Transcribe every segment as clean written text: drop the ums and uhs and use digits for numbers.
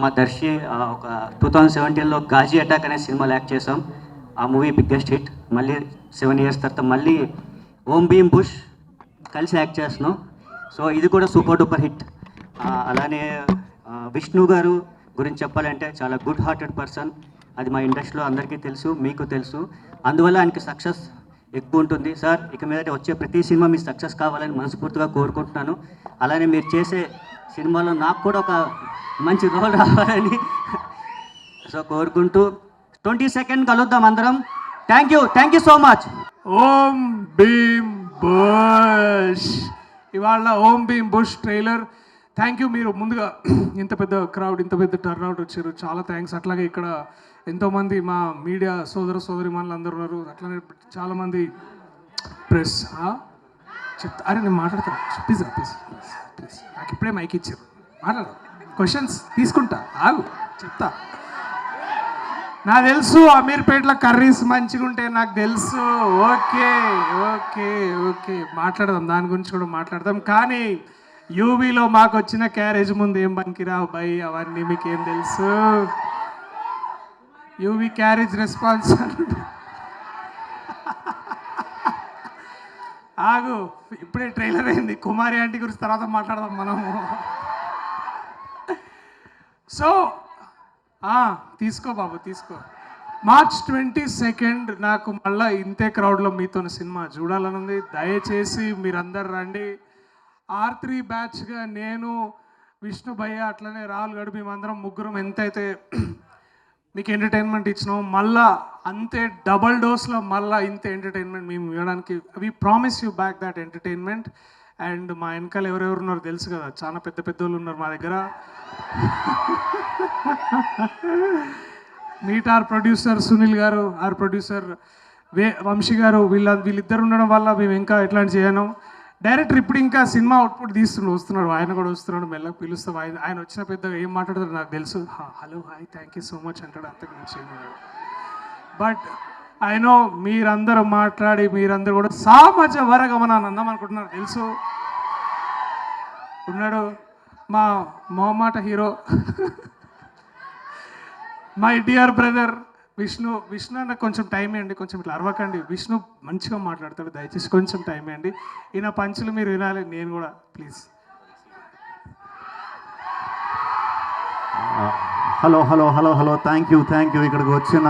మా దర్శి ఒక 2017లో గాజీ అటాక్ అనే సినిమాలో యాక్ట్ చేసాం. ఆ మూవీ బిగ్గెస్ట్ హిట్. మళ్ళీ 7 years తర్వాత మళ్ళీ ఓం భీమ్ బుష్ కలిసి యాక్ట్ చేస్తున్నాం. సో ఇది కూడా సూపర్ డూపర్ హిట్. అలానే విష్ణు గారు గురించి చెప్పాలంటే చాలా గుడ్ హార్టెడ్ పర్సన్. అది మా ఇండస్ట్రీలో అందరికీ తెలుసు, మీకు తెలుసు. అందువల్ల ఆయనకి సక్సెస్ ఎక్కువ ఉంటుంది. సార్, ఇక మీద వచ్చే ప్రతి సినిమా మీ సక్సెస్ కావాలని మనస్ఫూర్తిగా కోరుకుంటున్నాను. అలానే మీరు చేసే సినిమాలో నాకు కూడా ఒక మంచి రోల్ రావాలని సో కోరుకుంటూ 22nd కలుద్దాం అందరం. Thank you so much. Om Bheem Bush. ఇవాళ Om Bheem Bush trailer. Thank you. మీరు ముందుగా ఇంత పెద్ద క్రౌడ్, ఇంత పెద్ద టర్న్అవుట్ వచ్చారు, చాలా థ్యాంక్స్. అట్లాగే ఇక్కడ ఎంతోమంది మా మీడియా సోదరిమణులు అందరూ ఉన్నారు. అట్లానే చాలామంది ప్రెస్ చెప్తా. అరే నేను మాట్లాడతాను, ప్లీజ్ ప్లీజ్ ప్లీజ్. నాకు ఇప్పుడే మైక్ ఇచ్చారు, మాట్లాడదు. క్వశ్చన్స్ తీసుకుంటా, ఆగు చెప్తా. నాకు తెలుసు అమీర్పేటలో కర్రీస్ మంచిగా ఉంటాయి, నాకు తెలుసు. ఓకే ఓకే ఓకే మాట్లాడదాం, దాని గురించి కూడా మాట్లాడదాం. కానీ యూవీలో మాకు వచ్చిన క్యారేజ్ ముందు ఏం పనికిరావు బై, అవన్నీ మీకేం తెలుసు. UV carriage response. ఆగు, ఇప్పుడే ట్రైలర్ అయింది. కుమారి ఆంటీ గురించి తర్వాత మాట్లాడదాం మనము. సో తీసుకో బాబు తీసుకో. March 22 నాకు మళ్ళీ ఇంతే క్రౌడ్లో మీతో సినిమా చూడాలని ఉంది. దయచేసి మీరందరు రండి. R3 బ్యాచ్గా నేను, విష్ణు భయ్య, అట్లనే రాహుల్ గడు, మేమందరం ముగ్గురం ఎంతైతే మీకు ఎంటర్టైన్మెంట్ ఇచ్చినాం, మళ్ళా అంతే డబల్ డోస్లో మళ్ళీ ఇంతే ఎంటర్టైన్మెంట్ మేము ఇవ్వడానికి we promise you back that entertainment. And మా వెనకాల ఎవరెవరు ఉన్నారో తెలుసు కదా, చాలా పెద్ద పెద్ద వాళ్ళు ఉన్నారు మా దగ్గర. మీట్ ఆర్ ప్రొడ్యూసర్ సునీల్ గారు, ఆర్ ప్రొడ్యూసర్ వంశీ గారు, వీళ్ళిద్దరు ఉండడం వల్ల మేము ఇంకా ఎట్లాంటి చేయను. డైరెక్టర్ ఇప్పుడు ఇంకా సినిమా అవుట్పుట్ వస్తున్నాడు, ఆయన కూడా వస్తున్నాడు, మెల్లగా పిలుస్తాం. ఆయన వచ్చిన పెద్దగా ఏం మాట్లాడతారు నాకు తెలుసు. Hello hi thank you so much అంటాడు, అంతకు మించి. బట్ ఐ నో మీరందరూ మాట్లాడి మీరందరూ కూడా సామాజ వరగమన అందాం అనుకుంటున్నారు తెలుసు. ఉన్నాడు మా మొహమాట hero, my dear brother Vishnu. Vishnu అన్న కొంచెం టైం ఇవ్వండి, కొంచెం ఇట్లా అరవకండి. విష్ణు మంచిగా మాట్లాడతాడు, దయచేసి కొంచెం టైం ఇవ్వండి. ఈయన పంచులు మీరు వినాలి, నేను కూడా please. Hello hello hello hello thank you ఇక్కడికి వచ్చిన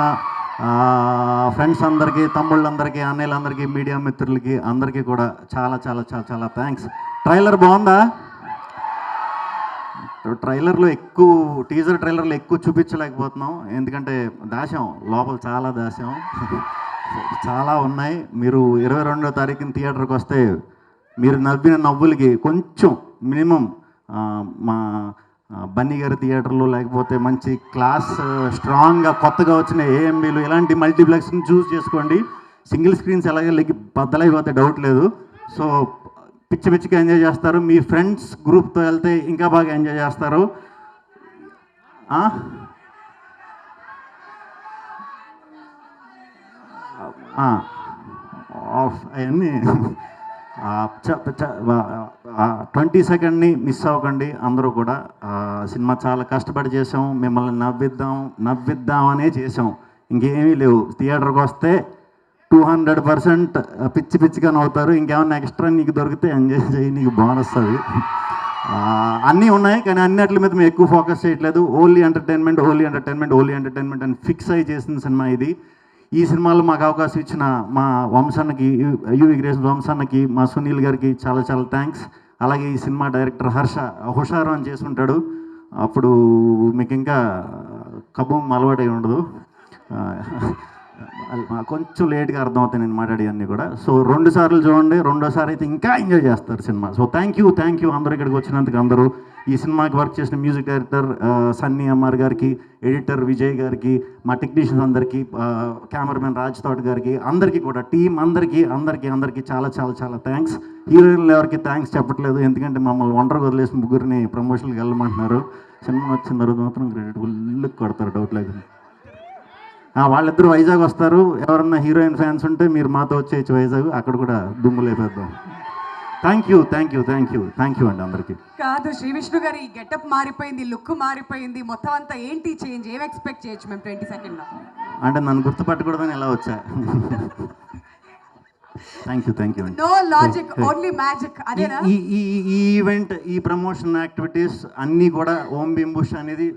ఫ్రెండ్స్ అందరికీ, తమ్ముళ్ళందరికీ, అన్నయ్యలందరికీ, మీడియా మిత్రులకి అందరికీ కూడా చాలా చాలా చాలా చాలా థ్యాంక్స్. ట్రైలర్ బాగుందా? ట్రైలర్లో ఎక్కువ, టీజర్ ట్రైలర్లో ఎక్కువ చూపించలేకపోతున్నాం, ఎందుకంటే దాశాం లోపల, చాలా దాశాం, చాలా ఉన్నాయి. మీరు 22వ తారీఖున థియేటర్కి వస్తే మీరు నవ్విన నవ్వులకి కొంచెం మినిమం మా బన్నీ గారి థియేటర్లో, లేకపోతే మంచి క్లాస్ స్ట్రాంగ్గా కొత్తగా వచ్చిన ఏఎంబీలు, ఇలాంటి మల్టీప్లెక్స్ని చూస్ చేసుకోండి. సింగిల్ స్క్రీన్స్ ఎలాగే బద్దలైపోతే డౌట్ లేదు. సో పిచ్చి పిచ్చిగా ఎంజాయ్ చేస్తారు. మీ ఫ్రెండ్స్ గ్రూప్తో వెళ్తే ఇంకా బాగా ఎంజాయ్ చేస్తారు. అవన్నీ 22nd మిస్ అవ్వకండి అందరూ కూడా. సినిమా చాలా కష్టపడి చేసాం, మిమ్మల్ని నవ్విద్దామనే చేసాం, ఇంకేమీ లేవు. థియేటర్కి వస్తే 200% పిచ్చిగా నవ్వుతారు. ఇంకేమన్నా ఎక్స్ట్రా నీకు దొరికితే ఎంజాయ్ చేయి, నీకు బోనస్ అది. అన్నీ ఉన్నాయి, కానీ అన్నిటి మీద మేము ఎక్కువ ఫోకస్ చేయట్లేదు. ఓన్లీ ఎంటర్టైన్మెంట్ అని ఫిక్స్ అయ్యి చేసిన సినిమా ఇది. ఈ సినిమాలో మాకు అవకాశం ఇచ్చిన మా వంశానికి, యూవి క్రియేషన్స్ వంశానికి, మా సునీల్ గారికి చాలా చాలా థ్యాంక్స్. అలాగే ఈ సినిమా డైరెక్టర్ హర్ష హుషారు అని చేసి ఉంటాడు, అప్పుడు మీకు ఇంకా కబూమ్ అలవాటై ఉండదు. కొంచెం లేట్గా అర్థమవుతాయి నేను మాట్లాడేవన్నీ కూడా. సో 2 సార్లు చూడండి, 2వ సారి అయితే ఇంకా ఎంజాయ్ చేస్తారు సినిమా. సో థ్యాంక్ యూ అందరూ ఇక్కడికి వచ్చినందుకు. అందరూ ఈ సినిమాకి వర్క్ చేసిన మ్యూజిక్ డైరెక్టర్ సన్నీ అమ్మార్ గారికి, ఎడిటర్ విజయ్ గారికి, మా టెక్నీషియన్స్ అందరికీ, కెమెరామెన్ రాజ్ తోట గారికి, అందరికీ కూడా టీం అందరికీ చాలా చాలా చాలా థ్యాంక్స్. హీరోయిన్లు ఎవరికి థ్యాంక్స్ చెప్పట్లేదు, ఎందుకంటే మమ్మల్ని ఒంటరి వదిలేసి ముగ్గురిని ప్రమోషన్కి వెళ్ళమంటున్నారు. సినిమా వచ్చిన తర్వాత మాత్రం క్రెడిట్ ఫుల్ కొడతారు, డౌట్ లేదు. వాళ్ళిద్దరు వైజాగ్ వస్తారు. ఎవరన్నా హీరోయిన్ ఫ్యాన్స్ ఉంటే మీరు మాతో వచ్చేయచ్చు వైజాగ్, అక్కడ కూడా దుమ్ము లేపేద్దాం. థ్యాంక్ యూ అండి అందరికీ. కాదు శ్రీ విష్ణు గారి గెటప్ మారిపోయింది, లుక్ మారిపోయింది, మొత్తం అంతా ఏంటి చేంజ్, ఏం ఎక్స్పెక్ట్ చేయొచ్చు మేము 20 సెకండ్లో? అంటే నన్ను గుర్తుపట్టకూడదని ఎలా వచ్చా. థ్యాంక్ యూ అండి. నో లాజిక్, ఓన్లీ మ్యాజిక్, అదేనా? ఈ ఈవెంట్, ఈ ప్రమోషన్ యాక్టివిటీస్ అన్నీ కూడా ఓం భీమ్ బుష్ అనేది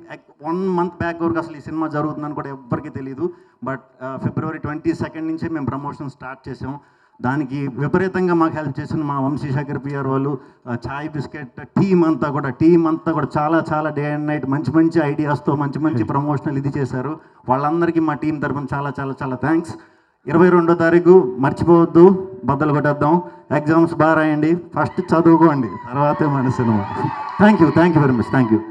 1 month బ్యాక్ వరకు అసలు ఈ సినిమా జరుగుతుందని కూడా ఎవ్వరికీ తెలియదు. బట్ February 22 నుంచే మేము ప్రమోషన్ స్టార్ట్ చేసాం. దానికి విపరీతంగా మాకు హెల్ప్ చేసిన మా వంశీశేఖర్ పిఆర్ వాళ్ళు, చాయ్ బిస్కెట్ టీం అంతా కూడా చాలా డే అండ్ నైట్ మంచి ఐడియాస్తో మంచి ప్రమోషనల్ ఇది చేశారు. వాళ్ళందరికీ మా టీం తరఫున చాలా థ్యాంక్స్. 22వ తారీఖు మర్చిపోవద్దు, బద్దలు కొట్టేద్దాం. ఎగ్జామ్స్ బాగా రాయండి, ఫస్ట్ చదువుకోండి, తర్వాతే మన cinema. Thank you very much. Thank you.